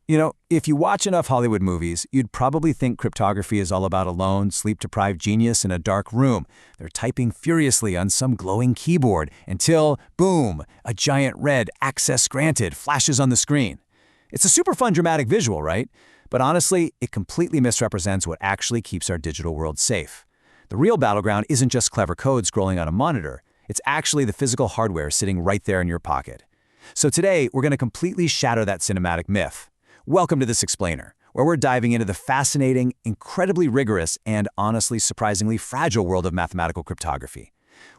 You know, if you watch enough Hollywood movies, you'd probably think cryptography is all about a lone, sleep-deprived genius in a dark room. They're typing furiously on some glowing keyboard until, boom, a giant red "access granted" flashes on the screen. It's a super fun dramatic visual, right? But honestly, it completely misrepresents what actually keeps our digital world safe. The real battleground isn't just clever code scrolling on a monitor. It's actually the physical hardware sitting right there in your pocket. So today, we're going to completely shatter that cinematic myth. Welcome to this explainer, where we're diving into the fascinating, incredibly rigorous, and honestly surprisingly fragile world of mathematical cryptography.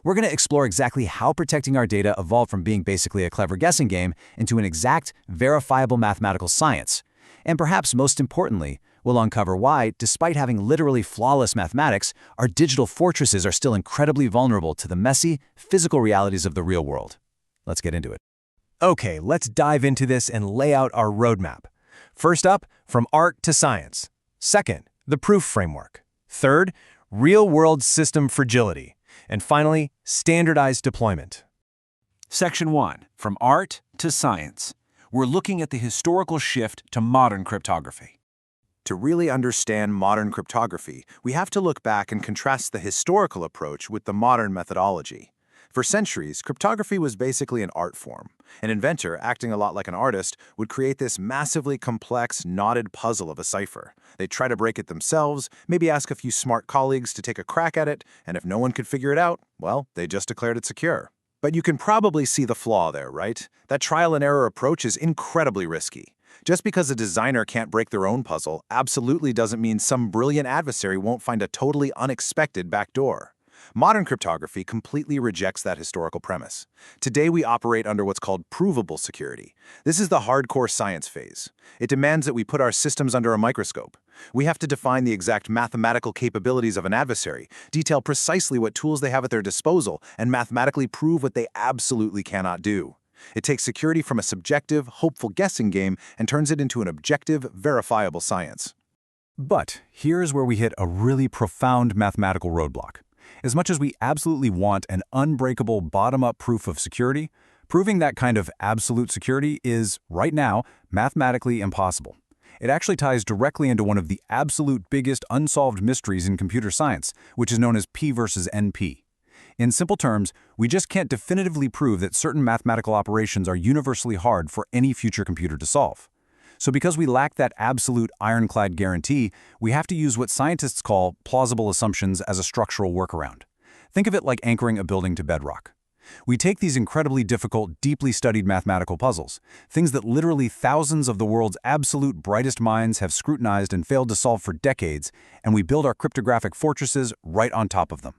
We're going to explore exactly how protecting our data evolved from being basically a clever guessing game into an exact, verifiable mathematical science. And perhaps most importantly, we'll uncover why, despite having literally flawless mathematics, our digital fortresses are still incredibly vulnerable to the messy, physical realities of the real world. Let's get into it. Okay, let's dive into this and lay out our roadmap. First up, from art to science. Second, the proof framework. Third, real-world system fragility. And finally, standardized deployment. Section 1. From art to science. We're looking at the historical shift to modern cryptography. To really understand modern cryptography, we have to look back and contrast the historical approach with the modern methodology. For centuries, cryptography was basically an art form. An inventor, acting a lot like an artist, would create this massively complex, knotted puzzle of a cipher. They'd try to break it themselves, maybe ask a few smart colleagues to take a crack at it, and if no one could figure it out, well, they just declared it secure. But you can probably see the flaw there, right? That trial-and-error approach is incredibly risky. Just because a designer can't break their own puzzle absolutely doesn't mean some brilliant adversary won't find a totally unexpected backdoor. Modern cryptography completely rejects that historical premise. Today we operate under what's called provable security. This is the hardcore science phase. It demands that we put our systems under a microscope. We have to define the exact mathematical capabilities of an adversary, detail precisely what tools they have at their disposal, and mathematically prove what they absolutely cannot do. It takes security from a subjective, hopeful guessing game and turns it into an objective, verifiable science. But here's where we hit a really profound mathematical roadblock. As much as we absolutely want an unbreakable bottom-up proof of security, proving that kind of absolute security is, right now, mathematically impossible. It actually ties directly into one of the absolute biggest unsolved mysteries in computer science, which is known as P versus NP. In simple terms, we just can't definitively prove that certain mathematical operations are universally hard for any future computer to solve. So because we lack that absolute ironclad guarantee, we have to use what scientists call plausible assumptions as a structural workaround. Think of it like anchoring a building to bedrock. We take these incredibly difficult, deeply studied mathematical puzzles, things that literally thousands of the world's absolute brightest minds have scrutinized and failed to solve for decades, and we build our cryptographic fortresses right on top of them.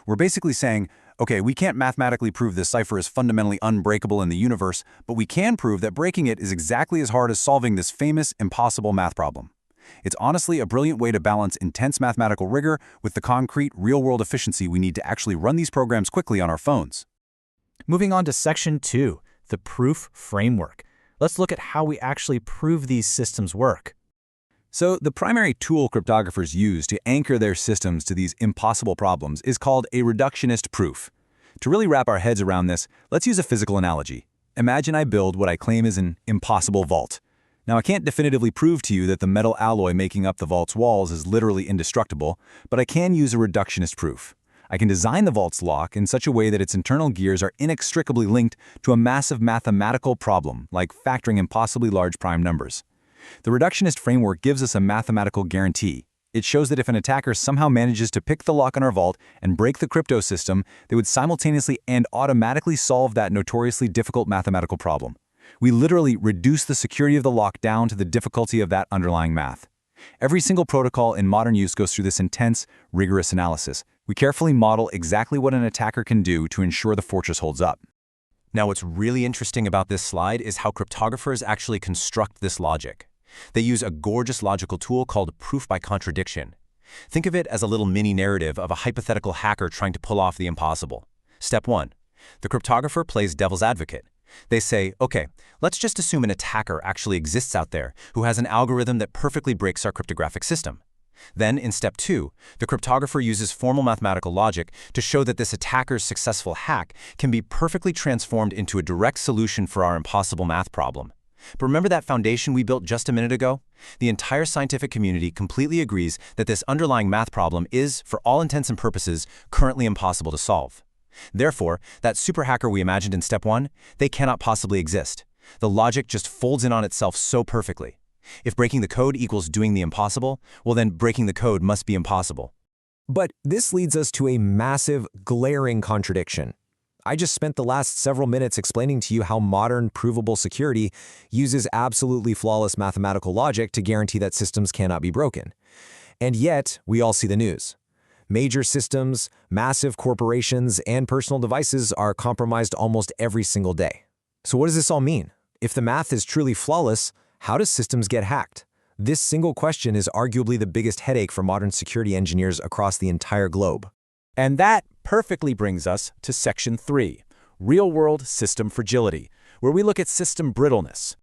We're basically saying, okay, we can't mathematically prove this cipher is fundamentally unbreakable in the universe, but we can prove that breaking it is exactly as hard as solving this famous, impossible math problem. It's honestly a brilliant way to balance intense mathematical rigor with the concrete, real-world efficiency we need to actually run these programs quickly on our phones. Moving on to Section 2, the proof framework. Let's look at how we actually prove these systems work. So the primary tool cryptographers use to anchor their systems to these impossible problems is called a reductionist proof. To really wrap our heads around this, let's use a physical analogy. Imagine I build what I claim is an impossible vault. Now, I can't definitively prove to you that the metal alloy making up the vault's walls is literally indestructible, but I can use a reductionist proof. I can design the vault's lock in such a way that its internal gears are inextricably linked to a massive mathematical problem, like factoring impossibly large prime numbers. The reductionist framework gives us a mathematical guarantee. It shows that if an attacker somehow manages to pick the lock on our vault and break the crypto system, they would simultaneously and automatically solve that notoriously difficult mathematical problem. We literally reduce the security of the lock down to the difficulty of that underlying math. Every single protocol in modern use goes through this intense, rigorous analysis. We carefully model exactly what an attacker can do to ensure the fortress holds up. Now, what's really interesting about this slide is how cryptographers actually construct this logic. They use a gorgeous logical tool called proof by contradiction. Think of it as a little mini-narrative of a hypothetical hacker trying to pull off the impossible. Step 1. The cryptographer plays devil's advocate. They say, okay, let's just assume an attacker actually exists out there who has an algorithm that perfectly breaks our cryptographic system. Then, in step 2, the cryptographer uses formal mathematical logic to show that this attacker's successful hack can be perfectly transformed into a direct solution for our impossible math problem. But remember that foundation we built just a minute ago? The entire scientific community completely agrees that this underlying math problem is, for all intents and purposes, currently impossible to solve. Therefore, that super hacker we imagined in step 1, they cannot possibly exist. The logic just folds in on itself so perfectly. If breaking the code equals doing the impossible, well then breaking the code must be impossible. But this leads us to a massive, glaring contradiction. I just spent the last several minutes explaining to you how modern provable security uses absolutely flawless mathematical logic to guarantee that systems cannot be broken. And yet, we all see the news. Major systems, massive corporations, and personal devices are compromised almost every single day. So what does this all mean? If the math is truly flawless, how do systems get hacked? This single question is arguably the biggest headache for modern security engineers across the entire globe. And that perfectly brings us to Section 3, Real-World System Fragility, where we look at system brittleness.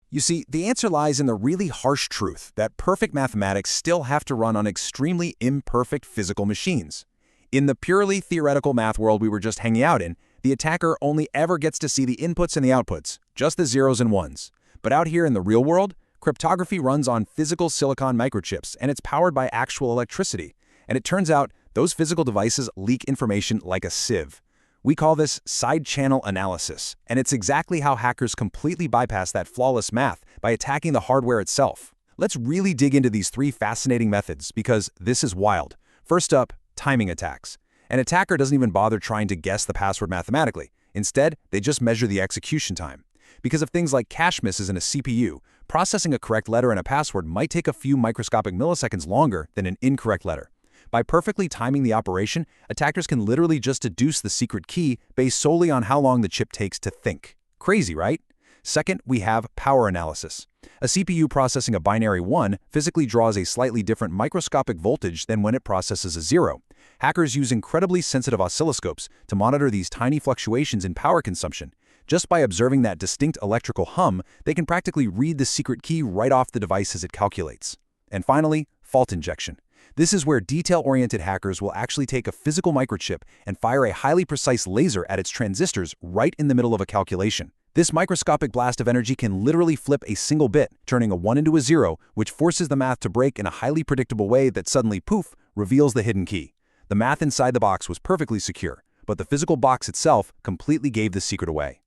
You see, the answer lies in the really harsh truth that perfect mathematics still have to run on extremely imperfect physical machines. In the purely theoretical math world we were just hanging out in, the attacker only ever gets to see the inputs and the outputs, just the zeros and ones. But out here in the real world, cryptography runs on physical silicon microchips, and it's powered by actual electricity. And it turns out those physical devices leak information like a sieve. We call this side-channel analysis, and it's exactly how hackers completely bypass that flawless math by attacking the hardware itself. Let's really dig into these 3 fascinating methods because this is wild. First up, timing attacks. An attacker doesn't even bother trying to guess the password mathematically. Instead, they just measure the execution time. Because of things like cache misses in a CPU, processing a correct letter in a password might take a few microscopic milliseconds longer than an incorrect letter. By perfectly timing the operation, attackers can literally just deduce the secret key based solely on how long the chip takes to think. Crazy, right? Second, we have power analysis. A CPU processing a binary 1 physically draws a slightly different microscopic voltage than when it processes a 0. Hackers use incredibly sensitive oscilloscopes to monitor these tiny fluctuations in power consumption. Just by observing that distinct electrical hum, they can practically read the secret key right off the device as it calculates. And finally, fault injection. This is where detail-oriented hackers will actually take a physical microchip and fire a highly precise laser at its transistors right in the middle of a calculation. This microscopic blast of energy can literally flip a single bit, turning a 1 into a 0, which forces the math to break in a highly predictable way that suddenly, poof, reveals the hidden key. The math inside the box was perfectly secure, but the physical box itself completely gave the secret away.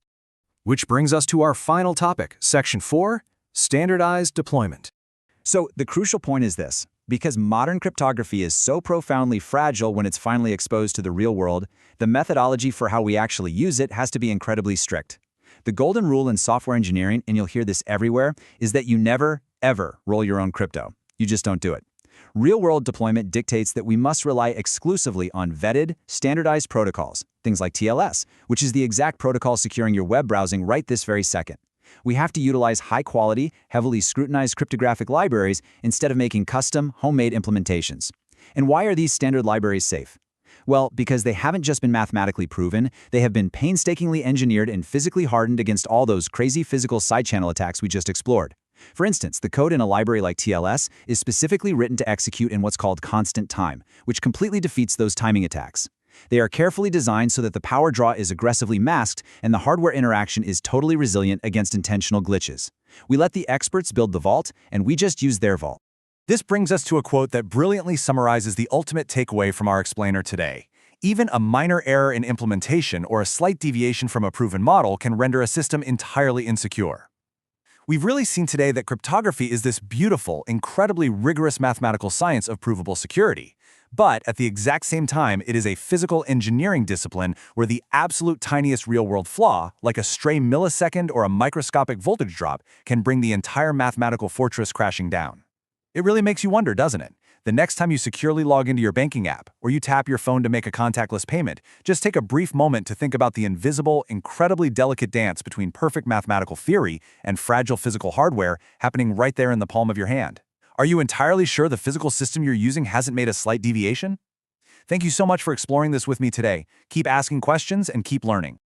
Which brings us to our final topic, Section 4, Standardized Deployment. So the crucial point is this. Because modern cryptography is so profoundly fragile when it's finally exposed to the real world, the methodology for how we actually use it has to be incredibly strict. The golden rule in software engineering, and you'll hear this everywhere, is that you never, ever roll your own crypto. You just don't do it. Real-world deployment dictates that we must rely exclusively on vetted, standardized protocols, things like TLS, which is the exact protocol securing your web browsing right this very second. We have to utilize high-quality, heavily scrutinized cryptographic libraries instead of making custom, homemade implementations. And why are these standard libraries safe? Well, because they haven't just been mathematically proven, they have been painstakingly engineered and physically hardened against all those crazy physical side-channel attacks we just explored. For instance, the code in a library like TLS is specifically written to execute in what's called constant time, which completely defeats those timing attacks. They are carefully designed so that the power draw is aggressively masked and the hardware interaction is totally resilient against intentional glitches. We let the experts build the vault, and we just use their vault. This brings us to a quote that brilliantly summarizes the ultimate takeaway from our explainer today. Even a minor error in implementation or a slight deviation from a proven model can render a system entirely insecure. We've really seen today that cryptography is this beautiful, incredibly rigorous mathematical science of provable security. But at the exact same time, it is a physical engineering discipline where the absolute tiniest real-world flaw, like a stray millisecond or a microscopic voltage drop, can bring the entire mathematical fortress crashing down. It really makes you wonder, doesn't it? The next time you securely log into your banking app, or you tap your phone to make a contactless payment, just take a brief moment to think about the invisible, incredibly delicate dance between perfect mathematical theory and fragile physical hardware happening right there in the palm of your hand. Are you entirely sure the physical system you're using hasn't made a slight deviation? Thank you so much for exploring this with me today. Keep asking questions and keep learning.